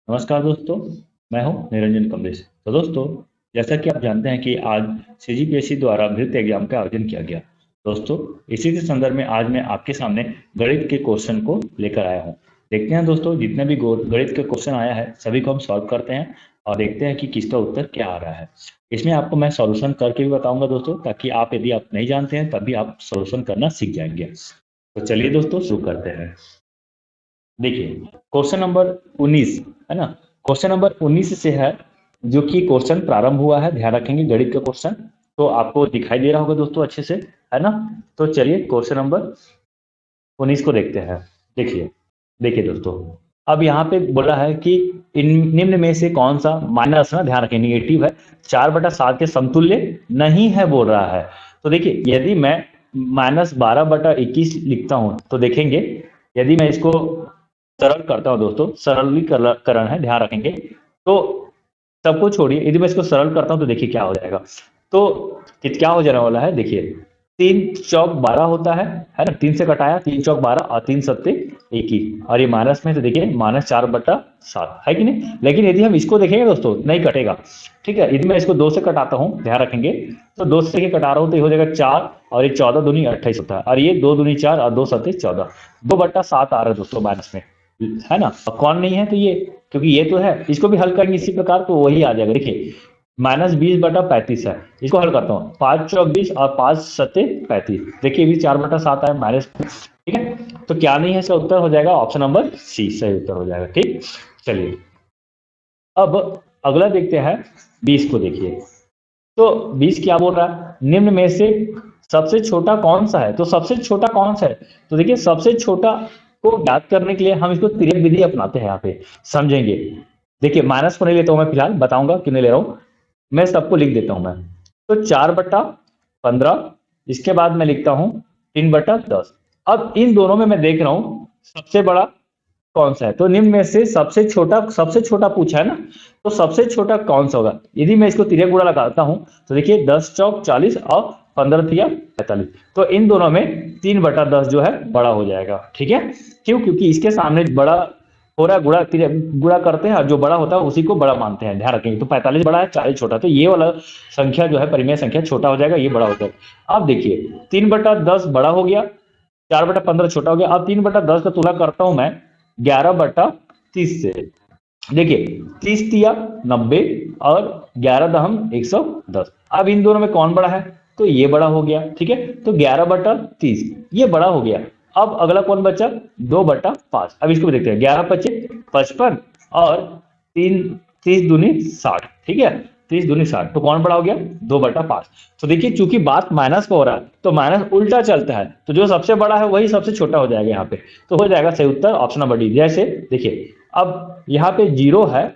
नमस्कार दोस्तों। मैं हूं निरंजन कमलेश। तो दोस्तों, जैसा कि आप जानते हैं कि आज सीजीपीएससी द्वारा भृत्य एग्जाम का आयोजन किया गया। दोस्तों, इसी के संदर्भ में आज मैं आपके सामने गणित के क्वेश्चन को लेकर आया हूं। देखते हैं दोस्तों, जितने भी गणित के क्वेश्चन आया है सभी को हम सॉल्व करते हैं और देखते हैं कि किसका उत्तर क्या आ रहा है। इसमें आपको मैं सॉल्यूशन करके भी बताऊंगा दोस्तों, ताकि आप यदि आप नहीं जानते हैं तब भी आप सॉल्यूशन करना सीख जाएंगे। तो चलिए दोस्तों, शुरू करते हैं। देखिए, क्वेश्चन नंबर 19 है ना। क्वेश्चन नंबर 19 से है, जो कि क्वेश्चन प्रारंभ हुआ है। ध्यान रखेंगे, गणित का क्वेश्चन तो आपको दिखाई दे रहा होगा दोस्तों अच्छे से, है ना। तो चलिए क्वेश्चन नंबर 19 को देखते हैं। देखिए, देखिए दोस्तों, अब यहाँ पे बोला है कि इन निम्न में से कौन सा माइनस, ना ध्यान रखें निगेटिव है, 4/7 के समतुल्य नहीं है बोल रहा है। तो देखिए, यदि मैं -12/21 लिखता हूं तो देखेंगे, यदि मैं इसको सरल करता हूं दोस्तों, सरलीकरण है, ध्यान रखेंगे। तो सबको छोड़िए, यदि मैं इसको सरल करता हूं तो देखिए क्या हो जाएगा। तो क्या हो जाने वाला है, देखिए 3 चौक 12 होता है ना। 3 से कटाया, 3 चौक 12 और 3 सत्ते 21, और ये माइनस में तो देखिए -4/7 है कि नहीं। लेकिन यदि हम इसको देखेंगे दोस्तों, नहीं कटेगा। ठीक है, यदि मैं इसको 2 से कटाता हूं, ध्यान रखेंगे, तो 2 से कटा रहा हूं तो ये हो जाएगा 4, और ये 14 दूनी 28 होता है, और ये 2 दूनी 4 और 2 सत्ते 14, 2/7 आ रहा है दोस्तों माइनस में, है ना। और कौन नहीं है तो ये, क्योंकि ये तो है। इसको भी हल करेंगे इसी प्रकार तो वही आ जाएगा। देखिए, -20/35 है। इसको हल करता हूँ, 5 चौक 20 और 5 सत्ते 35, देखिए भी 4/7 है माइनस में। ठीक है, तो क्या नहीं है, इसका उत्तर हो जाएगा ऑप्शन नंबर सी, सही उत्तर हो जाएगा। ठीक, चलिए अब अगला देखते हैं। 20 को देखिए, तो 20 क्या बोल रहा है, निम्न में से सबसे छोटा कौन सा है। तो सबसे छोटा कौन सा है, तो देखिए सबसे छोटा को ज्ञात करने के लिए हम इसको तिर्यक विधि अपनाते हैं। यहाँ पे समझेंगे। देखिए, माइनस को नहीं लेता हूं मैं, फिलहाल बताऊंगा क्यों नहीं ले रहा हूं। मैं सबको लिख देता हूं मैं। तो 4/15, इसके बाद मैं लिखता हूं 3/10। अब इन दोनों में मैं देख रहा हूं सबसे बड़ा कौन सा है। तो निम्न में से सबसे छोटा पूछा है ना, तो सबसे छोटा कौन सा होगा। यदि मैं इसको तिर्यक गुणा लगाता हूं तो देखिए 10 चौक 40 और 15 तिया 45, तो इन दोनों में 3/10 जो है बड़ा हो जाएगा। ठीक है, क्यों, क्योंकि इसके सामने बड़ा हो रहा है, गुणा तिर्यक गुणा करते हैं और जो बड़ा होता है उसी को बड़ा मानते हैं। ध्यान रखेंगे, तो 45 बड़ा है, 40 छोटा, तो ये वाला संख्या जो है परिमेय संख्या छोटा हो जाएगा, ये बड़ा हो जाएगा। अब देखिए 3/10 बड़ा हो गया, 4/15 छोटा हो गया। अब 3/10 का तुलना करता हूं मैं 11/30 से। देखिए 30 तिया 90 और 11 दहम 110। अब इन दोनों में कौन बड़ा है, तो ये बड़ा हो गया। ठीक है, तो 11/30 ये बड़ा हो गया। अब अगला कौन बचा, 2/5। अब इसको भी देखते हैं, 11 × 5 = 55 और 30 दूनी 60। ठीक है, 30 दूनी 60, तो कौन बड़ा हो गया, 2/5। तो देखिए, चूंकि बात माइनस का हो रहा है तो माइनस उल्टा चलता है, तो जो सबसे बड़ा है वही सबसे छोटा हो जाएगा यहाँ पे। तो हो जाएगा सही उत्तर ऑप्शन नंबर डी। जैसे देखिए, अब यहाँ पे 0 है,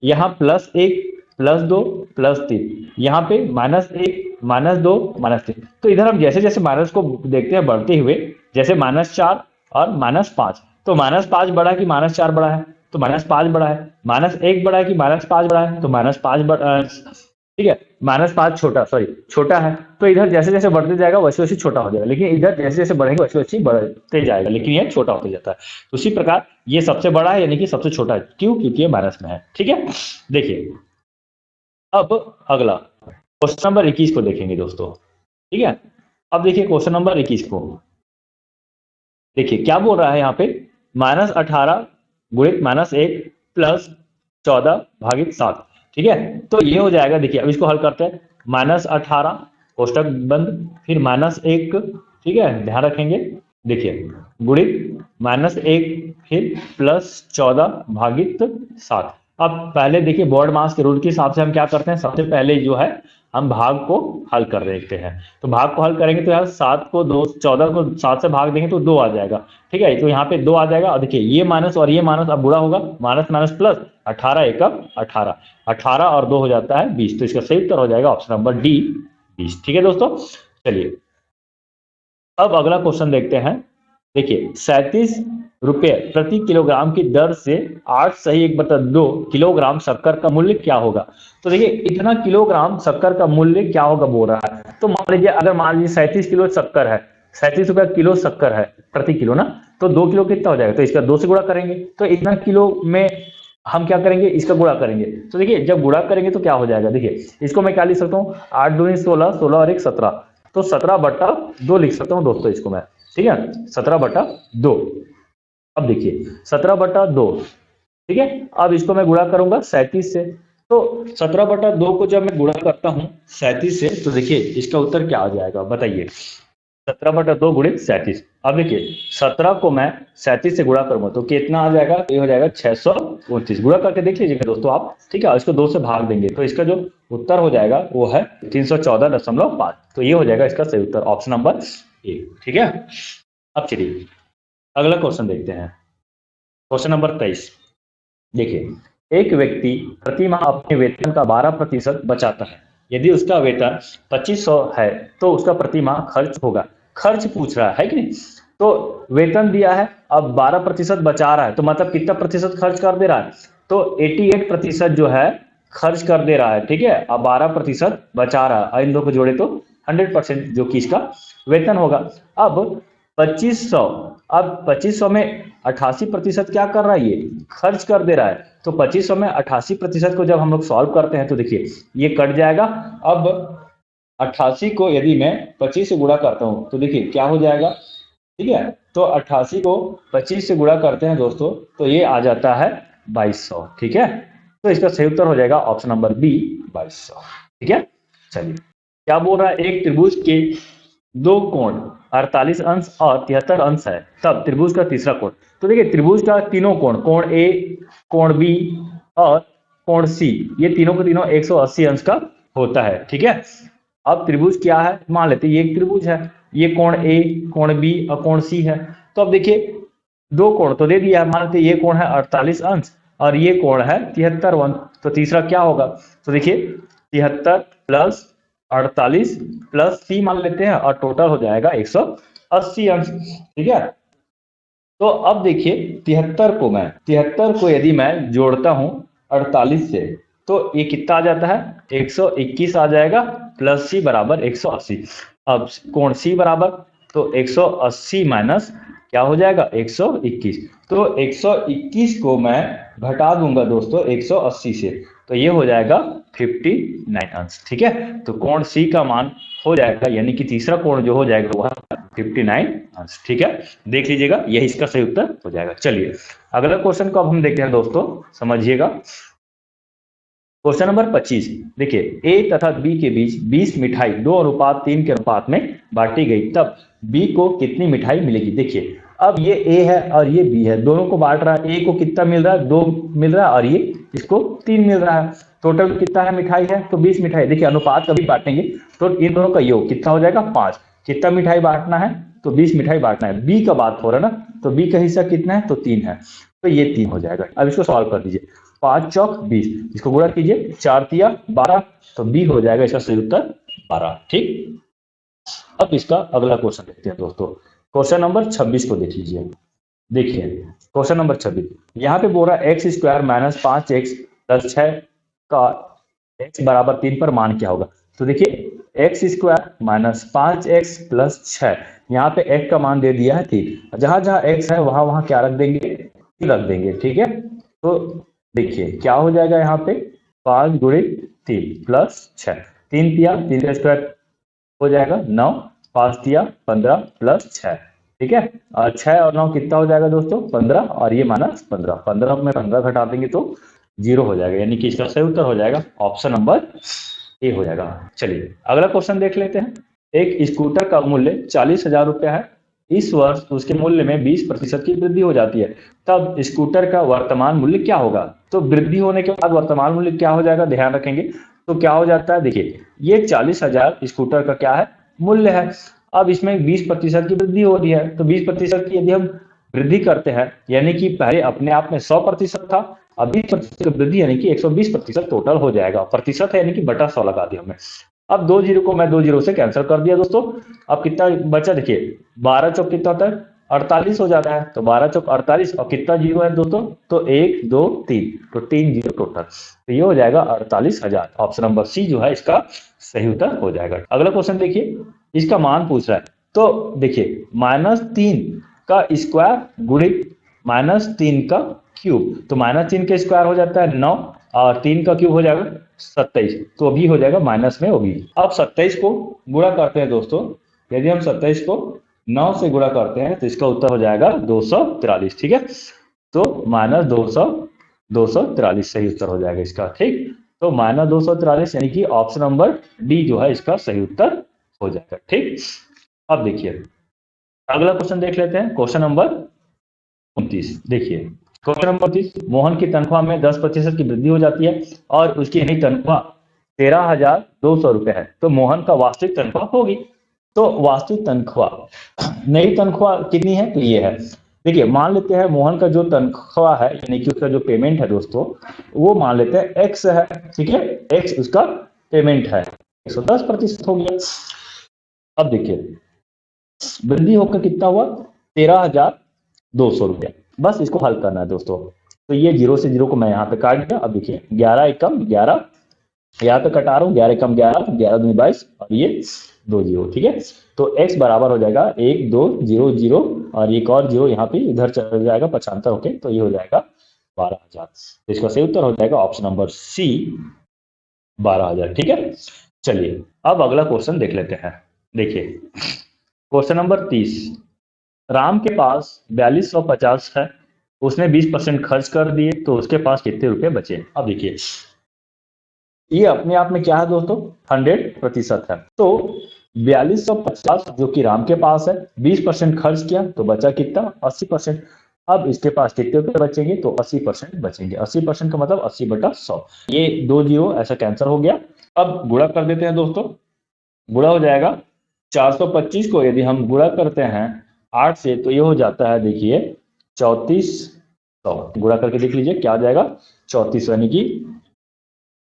यहाँ +1 +2 +3, यहाँ पे -1 -2 -3। तो इधर हम जैसे जैसे माइनस को देखते हैं बढ़ते हुए, जैसे -4 और -5, तो -5 बड़ा है कि -4 बड़ा है, तो -5 बड़ा है। -1 बड़ा है कि -5 बड़ा है, तो -5 बड़ा। ठीक है, -5 छोटा, सॉरी छोटा है। तो इधर जैसे जैसे बढ़ते जाएगा वैसे वैसे छोटा हो जाएगा, लेकिन इधर जैसे जैसे बढ़ेंगे वैसे वैसे बढ़ते जाएगा, लेकिन ये छोटा होते जाता है। तो उसी प्रकार ये सबसे बड़ा है, यानी कि सबसे छोटा है, क्यों, क्योंकि ये माइनस में है। ठीक है, देखिए अब अगला क्वेश्चन नंबर 21 को देखेंगे दोस्तों। ठीक है, अब देखिए क्वेश्चन नंबर 21 को, देखिए क्या बोल रहा है यहाँ पे, -18 गुणित -1 +14/7। ठीक है, तो ये हो जाएगा। देखिए अब इसको हल करते हैं, -18 कोष्टक बंद, फिर -1, ठीक है ध्यान रखेंगे। देखिए गुणित -1 फिर +14/7। अब पहले देखिए, बोर्ड मास के रूल के हिसाब से हम क्या करते हैं, सबसे पहले जो है हम भाग को हल कर देखते हैं। तो भाग को हल करेंगे तो यार 7 को 2, 14 को 7 से भाग देंगे तो 2 आ जाएगा। ठीक है, तो यहाँ पे 2 आ जाएगा, और देखिए ये माइनस और ये माइनस अब बुरा होगा, माइनस माइनस प्लस, 18 एकम 18, 18 और 2 हो जाता है 20। तो इसका सही उत्तर हो जाएगा ऑप्शन नंबर डी, 20। ठीक है दोस्तों, चलिए अब अगला क्वेश्चन देखते हैं। देखिए 37 रुपये प्रति किलोग्राम की दर से 8 सही 1/2 किलोग्राम शक्कर का मूल्य क्या होगा। तो देखिए इतना किलोग्राम शक्कर का मूल्य क्या होगा बोल रहा है। तो मान लीजिए, अगर मान लीजिए 37 किलो शक्कर है, 37 रुपया किलो शक्कर है प्रति किलो ना, तो 2 किलो कितना हो जाएगा, तो इसका 2 से गुणा करेंगे, तो इतना किलो में हम क्या करेंगे, इसका गुणा करेंगे। तो देखिए जब गुणा करेंगे तो क्या हो जाएगा, देखिए इसको मैं क्या लिख सकता हूँ, 8 दूनी 16, 16 और 1 17, तो 17/2 लिख सकता हूँ दोस्तों इसको मैं। ठीक है, 17/2। अब देखिए 17/2, ठीक है। अब इसको मैं गुणा करूंगा 37 से। तो 17/2 को जब मैं गुणा करता हूँ 37 से, तो देखिए इसका उत्तर क्या आ जाएगा बताइए। 17/2 गुणित 37। अब देखिए 17 को मैं 37 से गुणा करूंगा तो कितना आ जाएगा, ये हो जाएगा 629। गुणा करके देख लीजिएगा दोस्तों आप, ठीक है। इसको 2 से भाग देंगे तो इसका जो उत्तर हो जाएगा वो है 314.5। तो ये हो जाएगा इसका सही उत्तर, ऑप्शन नंबर ए। ठीक है। अब चलिए अगला क्वेश्चन देखते हैं। Question number 23। देखिए एक व्यक्ति प्रति माह अपने वेतन का 12% बचाता है। यदि उसका वेतन 2500 है तो उसका प्रति माह खर्च होगा। खर्च पूछ रहा है कि नहीं। तो वेतन दिया है, अब 12% बचा रहा है, तो मतलब कितना प्रतिशत खर्च कर दे रहा है, तो 88% जो है खर्च कर दे रहा है। ठीक है, अब 12% बचा रहा है, इन दो को जोड़े तो 100% जो कि इसका वेतन होगा। अब 2500, अब 2500 में 88% क्या कर रहा है, ये खर्च कर दे रहा है। तो 2500 में 88% को जब हम लोग सॉल्व करते हैं तो देखिए ये कट जाएगा। अब 88 को यदि मैं 25 से गुणा करता हूं तो देखिए क्या हो जाएगा। ठीक है, तो 88 को 25 से गुणा करते हैं दोस्तों तो ये आ जाता है 2200। ठीक है, तो इसका सही उत्तर हो जाएगा ऑप्शन नंबर बी, 2200। ठीक है, चलिए क्या बोल रहा है, एक त्रिभुज के दो कोण 48 अंश और 73 अंश है, तब त्रिभुज का तीसरा कोण। तो देखिए त्रिभुज का तीनों कोण, कोण ए, कोण बी और कोण सी, ये तीनों के तीनों 180 अंश का होता है। ठीक है, अब त्रिभुज क्या है, मान लेते हैं ये एक त्रिभुज है, ये कोण ए, कोण बी और कोण सी है। तो अब देखिए दो कोण तो दे दिया है, मान लेते ये कोण है 48 अंश और ये कोण है 73 अंश, तो तीसरा क्या होगा। तो देखिए 73 प्लस 48 प्लस सी मान लेते हैं और टोटल हो जाएगा 180 अंश। ठीक है, तो अब देखिए 73 को यदि मैं जोड़ता हूं 48 से तो ये कितना आ जाता है, 121 आ जाएगा, प्लस सी बराबर 180। अब कोण सी बराबर, तो 180 माइनस क्या हो जाएगा 121, तो 121 को मैं घटा दूंगा दोस्तों 180 से, तो ये हो जाएगा 59 अंश। ठीक है, तो कोण सी का मान हो जाएगा, यानी कि तीसरा कोण जो हो जाएगा वह 59 अंश। ठीक है, देख लीजिएगा यही इसका सही उत्तर हो जाएगा। चलिए अगला क्वेश्चन को अब हम देखते हैं दोस्तों, समझिएगा। Question number 25। देखिए ए तथा बी के बीच 20 मिठाई 2:3 के अनुपात में बांटी गई, तब बी को कितनी मिठाई मिलेगी। देखिए अब ये ए है और ये बी है, दोनों को बांट रहा है। ए को कितना मिल रहा है, 2 मिल रहा है और ये इसको 3 मिल रहा है। टोटल कितना है मिठाई है, तो 20 मिठाई। देखिए अनुपात कभी बांटेंगे तो इन दोनों का योग कितना हो जाएगा 5। कितना मिठाई बांटना है, तो 20 मिठाई बांटना है। बी का बात हो रहा है ना, तो बी का हिस्सा कितना है, तो 3 है, तो ये 3 हो जाएगा। अब इसको सॉल्व कर दीजिए, 5 चौक 20, इसको गुणा कीजिए 4 तिया 12, तो बी हो जाएगा इसका सही उत्तर 12। ठीक, अब इसका अगला क्वेश्चन देखते हैं दोस्तों। क्वेश्चन नंबर 26 को देख लीजिए। देखिए क्वेश्चन नंबर 26, यहाँ पे बोल रहा है x square minus 5x plus 6 का x बराबर 3 पर मान क्या होगा। तो देखिए x square minus 5x plus 6, यहाँ पे x का मान दे दिया है 3, जहां जहां x है वहां वहां क्या रख देंगे, रख देंगे। ठीक है, तो देखिए क्या हो जाएगा यहाँ पे, 5 गुणित 3 प्लस 6, 3 तिया 3 का स्क्वायर हो जाएगा 9, 5 तिया 15 प्लस 6। ठीक है, और 6 और 9 कितना हो जाएगा दोस्तों 15, और ये माइनस 15, 15 में 15 घटा देंगे तो 0 हो जाएगा, यानी कि इसका सही उत्तर हो जाएगा ऑप्शन नंबर ए हो जाएगा। चलिए अगला क्वेश्चन देख लेते हैं। एक स्कूटर का मूल्य 40,000 रुपया है, इस वर्ष उसके मूल्य में 20% की वृद्धि हो जाती है, तब स्कूटर का वर्तमान मूल्य क्या होगा। तो वृद्धि होने के बाद वर्तमान मूल्य क्या हो जाएगा, ध्यान रखेंगे। तो क्या हो जाता है, देखिए ये 40,000 स्कूटर का क्या है, मूल्य है। अब इसमें 20% की वृद्धि हो रही है, तो 20% की यदि हम वृद्धि करते हैं, यानी कि पहले अपने आप में 100% था, अब 20% की वृद्धि यानी कि 120% टोटल हो जाएगा। प्रतिशत है यानी कि बटा 100 लगा दिया हमने। अब 2 जीरो को मैं 2 जीरो से कैंसिल कर दिया दोस्तों। अब कितना बचा, देखिए 12 चौक कितना होता है 48 हो जाता है, तो 12 चौक 48 और कितना जीरो है दोस्तों, तो 1 2 3, तो 3 जीरो टोटल, तो ये हो जाएगा 48,000। ऑप्शन नंबर सी जो है इसका सही उत्तर हो जाएगा। अगला क्वेश्चन देखिए, इसका मान पूछ रहा है। तो देखिए -3 का स्क्वायर गुणित -3 का क्यूब, तो -3 का स्क्वायर हो जाता है 9 और 3 का क्यूब हो जाएगा 27, तो अभी हो जाएगा माइनस में वो भी। अब 27 को गुणा करते हैं दोस्तों, यदि हम 27 को 9 से गुणा करते हैं तो इसका उत्तर हो जाएगा 243, ठीक है। तो -243 सही उत्तर हो जाएगा इसका, ठीक। तो -243 यानी कि ऑप्शन नंबर डी जो है इसका सही उत्तर हो जाएगा, ठीक। अब देखिए अगला क्वेश्चन देख लेते हैं, क्वेश्चन नंबर 29। देखिए क्वेश्चन नंबर 29, मोहन की तनख्वाह में 10% की वृद्धि हो जाती है और उसकी नई तनख्वाह 13,200 रुपए है, तो मोहन का वास्तविक तनख्वाह होगी। तो वास्तविक तनख्वाह, नई तनख्वाह कितनी है, तो ये है। देखिए मान लेते हैं मोहन का जो तनख्वाह है यानी कि उसका जो पेमेंट है दोस्तों, वो मान लेते हैं एक्स है, ठीक है, एक्स उसका पेमेंट है, 110% हो गया। अब देखिए वृद्धि होकर कितना हुआ, 13,200 रुपया। बस इसको हल करना है दोस्तों, तो ये 0 से 0 को मैं यहाँ पे काट दिया। अब देखिए 11 एकम 11, यहाँ पे कटा रहा हूँ, 11 एकम 11, 11 दूनी 22 और ये 2 0, ठीक है। तो x बराबर हो जाएगा 1 2 0 0 और एक और 0 यहाँ पे इधर चल जाएगा पक्षांतर होके, तो ये हो जाएगा 12,000। तो इसका सही उत्तर हो जाएगा ऑप्शन नंबर सी 12,000, ठीक है। चलिए अब अगला क्वेश्चन देख लेते हैं। देखिए क्वेश्चन नंबर 30, राम के पास 4250 है, उसने 20% खर्च कर दिए, तो उसके पास कितने रुपए बचे। अब देखिए ये अपने आप में क्या है दोस्तों, 100% है। तो 4250 जो कि राम के पास है, 20% खर्च किया तो बचा कितना, 80%। अब इसके पास कितने रुपए बचेंगे, तो 80% बचेंगे। 80% का मतलब 80/100, ये 2 0 ऐसा कैंसिल हो गया। अब गुणा कर देते हैं दोस्तों, गुणा हो जाएगा 425 को यदि हम गुणा करते हैं 8 से, तो ये हो जाता है देखिए 3400। गुणा करके देख लीजिए क्या आ जाएगा, 3400, यानी कि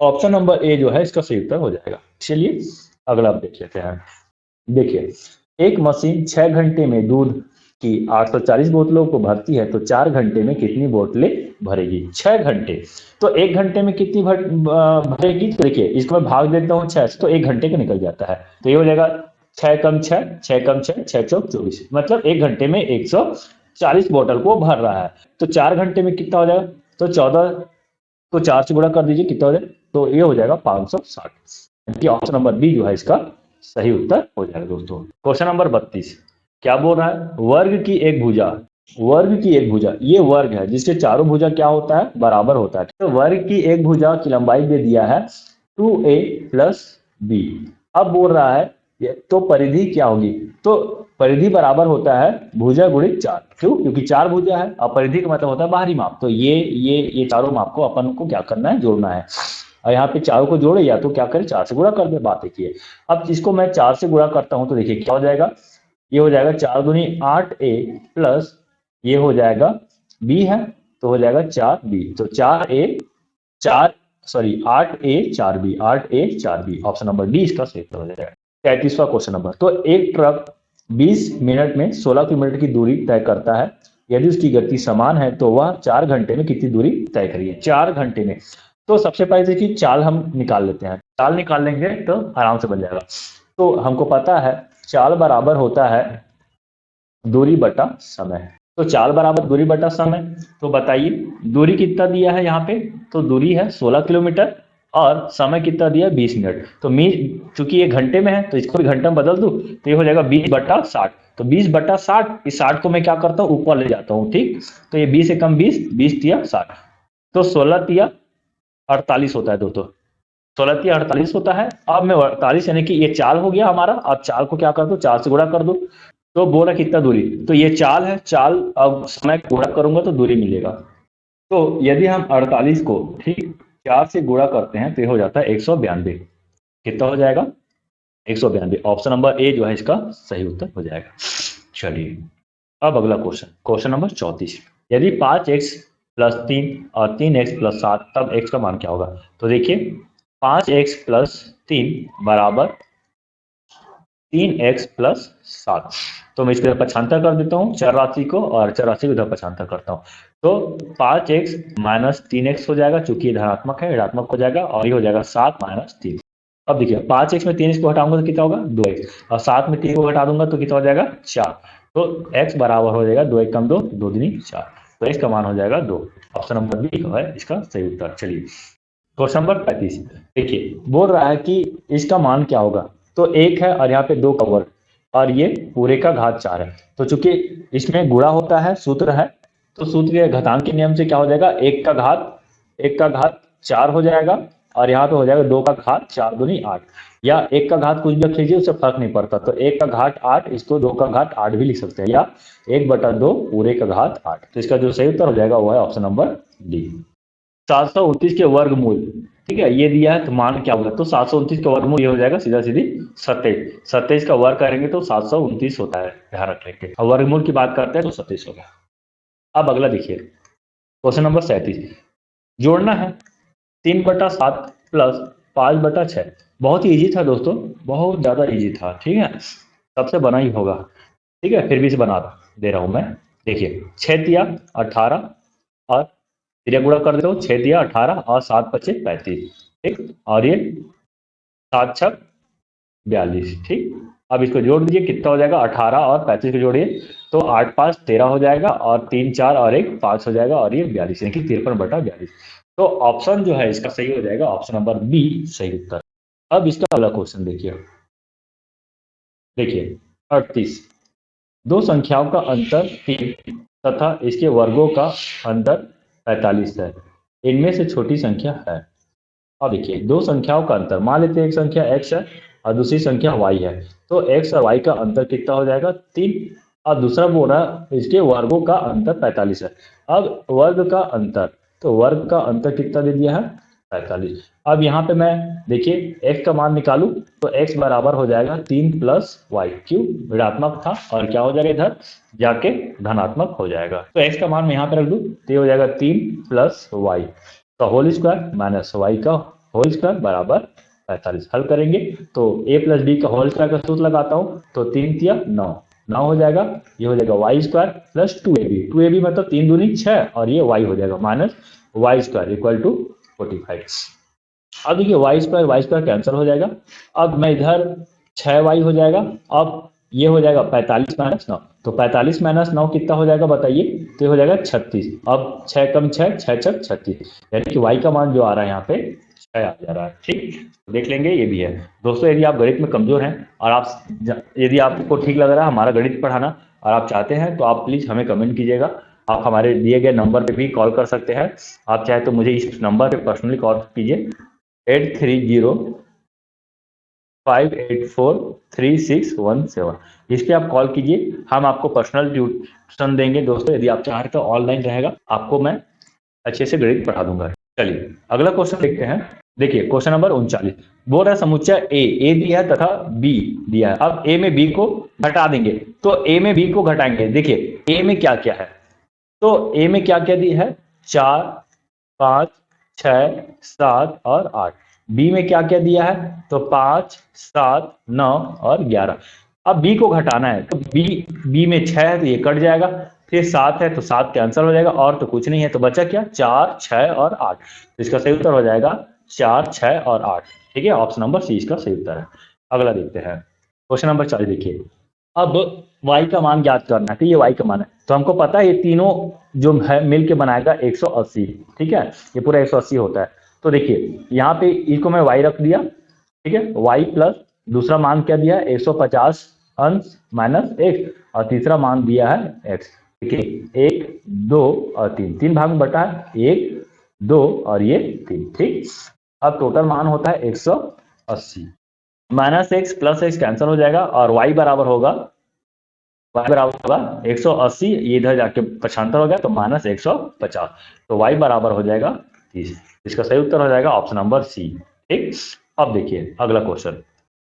ऑप्शन नंबर ए जो है इसका सही उत्तर हो जाएगा। चलिए अगला आप देख लेते हैं। देखिए एक मशीन 6 घंटे में दूध की 840 बोतलों को भरती है, तो 4 घंटे में कितनी बोतलें भरेगी। 6 घंटे, तो 1 घंटे में कितनी भरेगी, तो देखिए इसको मैं भाग देता हूँ 6 से, तो 1 घंटे का निकल जाता है। तो ये हो जाएगा 6 कम 6, 6 कम 6, 6 चौक 24, मतलब 1 घंटे में 140 बोतल को भर रहा है। तो 4 घंटे में कितना हो जाएगा, तो 14 को 4 से गुणा कर दीजिए, कितना हो जाएगा, तो ये हो जाएगा 560। ऑप्शन नंबर बी जो है इसका सही उत्तर हो जाएगा दोस्तों। क्वेश्चन नंबर 32 क्या बोल रहा है, वर्ग की एक भुजा, वर्ग की एक भुजा, ये वर्ग है जिसके चारों भुजा क्या होता है, बराबर होता है। तो वर्ग की एक भुजा की लंबाई दे दिया है 2a + b। अब बोल रहा है तो परिधि क्या होगी, तो परिधि बराबर होता है भुजा गुणित 4। क्यों, क्योंकि 4 भुजा है और परिधि का मतलब होता है बाहरी माप। तो ये चारों माप को अपन को क्या करना है, जोड़ना है। और यहाँ पे चारों को जोड़े या तो क्या करें 4 से गुणा कर दे, बात एक ही है। अब इसको मैं 4 से गुणा करता हूं तो देखिए क्या हो जाएगा, ये हो जाएगा 4 दूनी 8a प्लस ये हो जाएगा b है, तो हो जाएगा 4b। तो 8a 4b, 8a 4b, option number D इसका सही हो जाएगा। 33वां क्वेश्चन नंबर, तो एक ट्रक 20 मिनट में 16 किलोमीटर की दूरी तय करता है, यदि उसकी गति समान है तो वह 4 घंटे में कितनी दूरी तय करेगी। 4 घंटे में, तो सबसे पहले देखिए चाल हम निकाल लेते हैं, चाल निकाल लेंगे तो आराम से बन जाएगा। तो हमको पता है चाल बराबर होता है दूरी बटा समय। तो चाल बराबर दूरी बटा समय, तो बताइए दूरी कितना दिया है यहाँ पे, तो दूरी है 16 किलोमीटर और समय कितना दिया 20 मिनट। तो चूंकि ये घंटे में है तो इसको भी घंटे में बदल दूं, तो ये हो जाएगा 20/60। तो 20/60, इस 60 को मैं क्या करता हूँ ऊपर ले जाता हूँ, ठीक। तो ये 20 से कम 20, 20 तिया 60, तो 16 तिया 48 होता है दोस्तों, 16 तिया 48 होता है। अब मैं 48 यानी कि ये चाल हो गया हमारा। अब चाल को क्या कर दो, 4 से गुणा कर दो, तो बोला कितना दूरी, तो ये चाल है, चाल अब समय गुणा करूंगा तो दूरी मिलेगा। तो यदि हम 48 को ठीक 4 से गुणा करते हैं तो ये हो जाता है 192। कितना हो जाएगा, 192। ऑप्शन नंबर ए जो है इसका सही उत्तर हो जाएगा। चलिए अब अगला क्वेश्चन, क्वेश्चन नंबर 34, यदि 5x + 3 और 3x + 7 तब x का मान क्या होगा। तो देखिए 5x + 3 बराबर 3x + 7। तो मैं इसको पक्षांतर कर देता हूँ चर राशि को, और चर राशि को इधर पक्षांतर करता हूँ। तो 5x - 3x हो जाएगा, चूंकि ये धनात्मक है ऋणात्मक हो जाएगा, और ये हो जाएगा 7 - 3। अब देखिए 5x में 3x को हटाऊंगा तो कितना होगा 2x, और 7 में 3 को हटा दूंगा तो कितना हो जाएगा 4। तो x बराबर हो जाएगा 2 × 1 = 2, 2 दूनी 4। तो x का मान हो जाएगा 2। ऑप्शन नंबर बी है इसका सही उत्तर। चलिए क्वेश्चन नंबर 35 देखिए, बोल रहा है कि इसका मान क्या होगा। तो 1 है और यहाँ पे 2 का वर्ग और ये पूरे का घात 4 है। तो चूंकि इसमें गुणा होता है, सूत्र है, तो सूत्र के घातांक के नियम से क्या हो जाएगा, 1 का घात 4 हो जाएगा और यहाँ पे हो जाएगा 2 का घात 4 दूनी 8, या 1 का घात कुछ भी रख लीजिए, उससे फर्क नहीं पड़ता। तो 1 का घात 8, इसको 2 का घात 8 भी लिख सकते हैं, या 1/2 पूरे का घात 8। तो इसका जो सही उत्तर हो जाएगा वो है ऑप्शन नंबर डी। 729 के वर्गमूल, ठीक है, ये दिया है तो मान क्या होगा। तो 729 का वर्गमूल ये हो जाएगा सीधा सीधी 27। 27 का वर्ग करेंगे तो 729 होता है, ध्यान रख लेंगे। और वर्गमूल की बात करते हैं तो 27 होगा। अब अगला देखिए क्वेश्चन नंबर 37, जोड़ना है 3/7 प्लस 5/6। बहुत ही इजी था दोस्तों, बहुत ज्यादा इजी था, ठीक है, सबसे बना ही होगा, ठीक है, फिर भी इसे बना दे रहा हूं मैं। देखिए 6 तिया 18 और तिरिया गुणा कर देता हूँ, 6 तिया 18 और 7 पचे 35, ठीक, और ये 7 छक 42, ठीक। अब इसको जोड़ दीजिए, कितना हो जाएगा, 18 और 35 को जोड़िए तो 8 5 13 हो जाएगा और 3 4 और 1 5 हो जाएगा और ये 42, यानी कि 53/42। तो ऑप्शन जो है इसका सही हो जाएगा ऑप्शन नंबर बी सही उत्तर। अब इसका अगला क्वेश्चन देखिए, देखिए 38, दो संख्याओं का अंतर 3 तथा इसके वर्गों का अंतर 45 है, इनमें से छोटी संख्या है। अब देखिए दो संख्याओं का अंतर, मान लेते हैं एक संख्या x है और दूसरी संख्या y है। तो x और y का अंतर कितना हो जाएगा, 3, और दूसरा बोल रहा है इसके वर्गों का अंतर 45 है। अब वर्ग का अंतर, तो वर्ग का अंतर कितना दे दिया है, 45। अब यहाँ पे मैं देखिए x का मान निकालूं तो x बराबर हो जाएगा 3 प्लस वाई, क्यों, ऋणात्मक था और क्या हो जाएगा इधर जाके धनात्मक हो जाएगा। तो x का मान मैं यहाँ पे रख दूं तो ये हो जाएगा 3 प्लस वाई का होल स्क्वायर माइनस वाई का होल स्क्वायर बराबर 45। हल करेंगे तो a प्लस बी का होल स्क्वायर का सूत्र लगाता हूँ तो 3 तिया 9 हो जाएगा, ये हो जाएगा वाई स्क्वायर प्लस 2ab मतलब 3 दूनी 6 और ये y हो जाएगा minus y square equal to 45। अब देखिए वाई स्क्वायर कैंसिल हो जाएगा। अब मैं इधर 6y हो जाएगा, अब ये हो जाएगा 45 माइनस 9, तो 45 माइनस 9 कितना हो जाएगा बताइए, तो ये हो जाएगा 36। अब 6 कम 6 6 छक 36, यानी कि y का मान जो आ रहा है यहाँ पे 6 आ जा रहा है, ठीक, देख लेंगे ये भी है। दोस्तों यदि आप गणित में कमजोर हैं और यदि आपको ठीक लग रहा है हमारा गणित पढ़ाना और आप चाहते हैं तो आप प्लीज हमें कमेंट कीजिएगा। आप हमारे दिए गए नंबर पे भी कॉल कर सकते हैं, आप चाहे तो मुझे इस नंबर पे पर्सनली कॉल कीजिए 8305843617। इस पे आप कॉल कीजिए, हम आपको पर्सनल ट्यूशन देंगे दोस्तों। यदि आप चाहें तो ऑनलाइन रहेगा, आपको मैं अच्छे से गणित पढ़ा दूंगा। चलिए अगला क्वेश्चन देखते हैं। देखिए क्वेश्चन नंबर 39, बोल रहा है समुच्चय ए दिया है तथा बी दिया है। अब ए में बी को घटा देंगे, तो ए में बी को घटाएंगे। देखिए ए में क्या क्या है, तो ए में क्या क्या दिया है, 4 5 6 7 और 8। बी में क्या क्या दिया है, तो 5 7 9 और 11। अब बी को घटाना है तो बी में 6 है तो ये कट जाएगा, फिर 7 है तो 7 कैंसिल हो जाएगा और तो कुछ नहीं है, तो बचा क्या, 4 6 और 8। तो इसका सही उत्तर हो जाएगा 4 6 और 8, ठीक है, ऑप्शन नंबर सी इसका सही उत्तर है। अगला देखते हैं क्वेश्चन नंबर 40। देखिए अब y का मान ज्ञात करना है, तो ये y का मान है, तो हमको पता है ये तीनों जो है मिलके बनाएगा 180, ठीक है, ये पूरा 180 होता है। तो देखिए यहाँ पे इसको मैं y रख दिया, ठीक है, y प्लस दूसरा मान क्या दिया है 150 अंश माइनस x और तीसरा मान दिया है x। देखिए 1 2 और 3, 3 भाग में बटा है 1 2 और ये 3, ठीक। अब टोटल मान होता है 180, minus x plus x cancel हो जाएगा और y बराबर होगा 180, ये इधर जाके पक्षांतर हो गया तो माइनस 150, तो y बराबर हो जाएगा 30। इसका सही उत्तर हो जाएगा ऑप्शन नंबर सी, ठीक। अब देखिए अगला क्वेश्चन,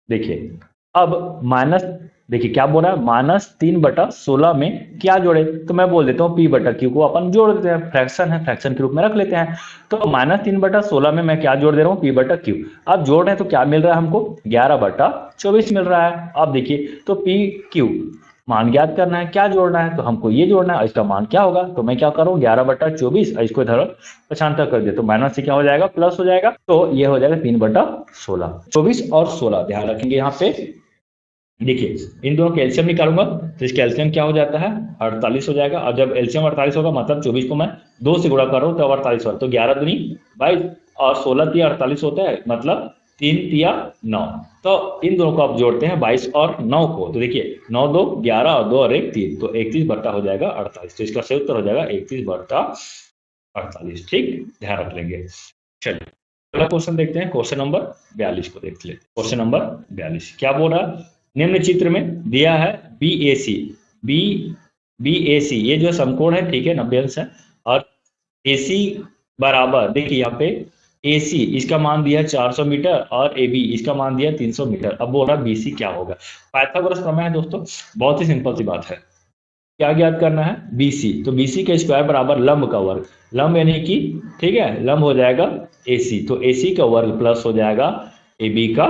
देखिए अब माइनस, देखिए क्या बोल रहा है, -3/16 में क्या जोड़े, तो मैं बोल देता हूँ p/q को अपन जोड़ देते हैं, फ्रैक्शन है, फ्रैक्शन के रूप में रख लेते हैं। तो -3/16 में मैं क्या जोड़ दे रहा हूँ, p/q। अब जोड़ रहे हैं तो क्या मिल रहा है हमको, 11/24 मिल रहा है। अब देखिए तो pq मान ज्ञात करना है, क्या जोड़ना है, तो हमको ये जोड़ना है, इसका मान क्या होगा, तो मैं क्या करूँ 11/24 इसको इधर पक्षांतर कर दिया तो माइनस से क्या हो जाएगा प्लस हो जाएगा, तो ये हो जाएगा 3/16। 24 और 16 ध्यान रखेंगे यहाँ पे, देखिए इन दोनों का एलसीएम निकालूंगा तो इसका एलसीएम क्या हो जाता है 48 हो जाएगा। और जब एलसीएम 48 होगा मतलब 24 को मैं 2 से गुणा कर रहा हूँ तो 48 होगा, तो 11 दूनी 22 और 16 तिया 48 होता है, मतलब 3 तिया 9। तो इन दोनों को आप जोड़ते हैं 22 और 9 को, तो देखिए 9 2 11 और 2 और 1 3, तो 31 बट्टा हो जाएगा 48। तो इसका सही उत्तर हो जाएगा 31 बट्टा 48। ठीक, ध्यान रख लेंगे। चलिए अगला क्वेश्चन देखते हैं, क्वेश्चन नंबर 42 को देख लेते हैं। क्वेश्चन नंबर 42 क्या बोल रहा है, निम्न चित्र में दिया है बी ए सी, बी बी ए सी ये जो समकोण है, ठीक है 90 अंश है, और ए सी बराबर, देखिए यहाँ पे ए सी इसका मान दिया 400 मीटर और ए बी इसका मान दिया 300 मीटर। अब बोल रहा है बी सी क्या होगा। पाइथागोरस प्रमेय है दोस्तों, बहुत ही सिंपल सी बात है। क्या ज्ञात करना है, बीसी, तो बीसी का स्क्वायर बराबर लंब का वर्ग, लंब यानी कि ठीक है लंब हो जाएगा एसी, तो एसी का वर्ग प्लस हो जाएगा ए बी का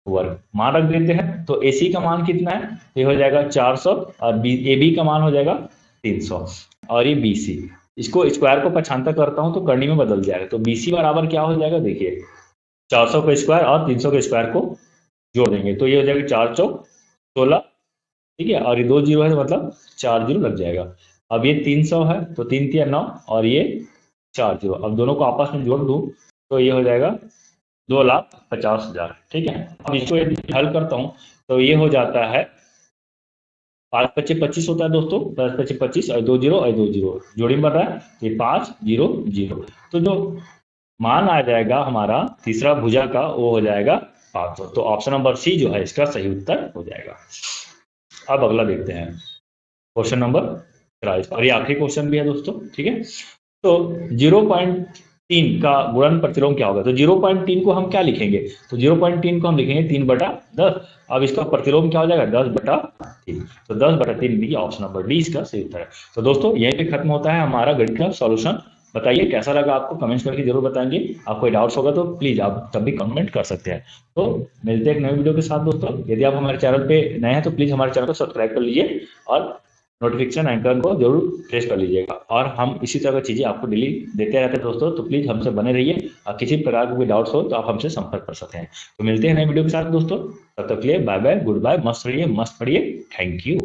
वर्ग, मान रख देते हैं। तो एसी का मान कितना है, ये हो जाएगा 400 और ए बी का मान हो जाएगा 300 और ये बीसी, इसको स्क्वायर को पक्षांतर करता हूं तो करनी में बदल जाएगा। तो बीसी बराबर क्या हो जाएगा, देखिए 400 का स्क्वायर और 300 के स्क्वायर को जोड़ देंगे तो ये हो जाएगा 4 चौक 16, ठीक है, और ये 2 जीरो है तो मतलब 4 जीरो लग जाएगा। अब ये 300 है तो 3 तिया 9 और ये 4 जीरो, अब दोनों को आपस में जोड़ दूं तो ये हो जाएगा 2,50,000। ठीक है, अब इसको यदि हल करता हूं तो ये हो जाता है 5 पच्चीस 25 होता है दोस्तों, 10 पच्चीस 25 और 2 जीरो और 2 जीरो जोड़ी में बन रहा है, ये 5 जीरो जीरो, तो जो मान आ जाएगा हमारा तीसरा भुजा का वो हो जाएगा 500। तो ऑप्शन नंबर सी जो है इसका सही उत्तर हो जाएगा। अब अगला देखते हैं क्वेश्चन नंबर 23 और ये आखिरी क्वेश्चन भी है दोस्तों, ठीक है। तो 0.3 का गुणन प्रतिलोम क्या होगा, तो 0.3 को हम क्या लिखेंगे, तो 0.3 को हम लिखेंगे 3/10। अब इसका प्रतिलोम क्या हो जाएगा 10/3, तो 10/3 भी ऑप्शन नंबर डी इसका सही उत्तर है। तो दोस्तों यहीं पे खत्म होता है हमारा गणित का सॉल्यूशन। बताइए कैसा लगा आपको, कमेंट्स करके जरूर बताएंगे। आपको कोई डाउट्स होगा तो प्लीज आप तब भी कमेंट कर सकते हैं। तो मिलते हैं एक नई वीडियो के साथ दोस्तों। यदि आप हमारे चैनल पे नए हैं तो प्लीज हमारे चैनल को सब्सक्राइब कर लीजिए और नोटिफिकेशन आइकन को जरूर प्रेस कर लीजिएगा, और हम इसी तरह की चीजें आपको डेली देते रहते हैं दोस्तों। तो प्लीज हमसे बने रहिए और किसी प्रकार के कोई डाउट्स हो तो आप हमसे संपर्क कर सकते हैं। तो मिलते हैं नए वीडियो के साथ दोस्तों, तब तक के लिए बाय बाय, गुड बाय, मस्त रहिए, मस्त पढ़िए, थैंक यू।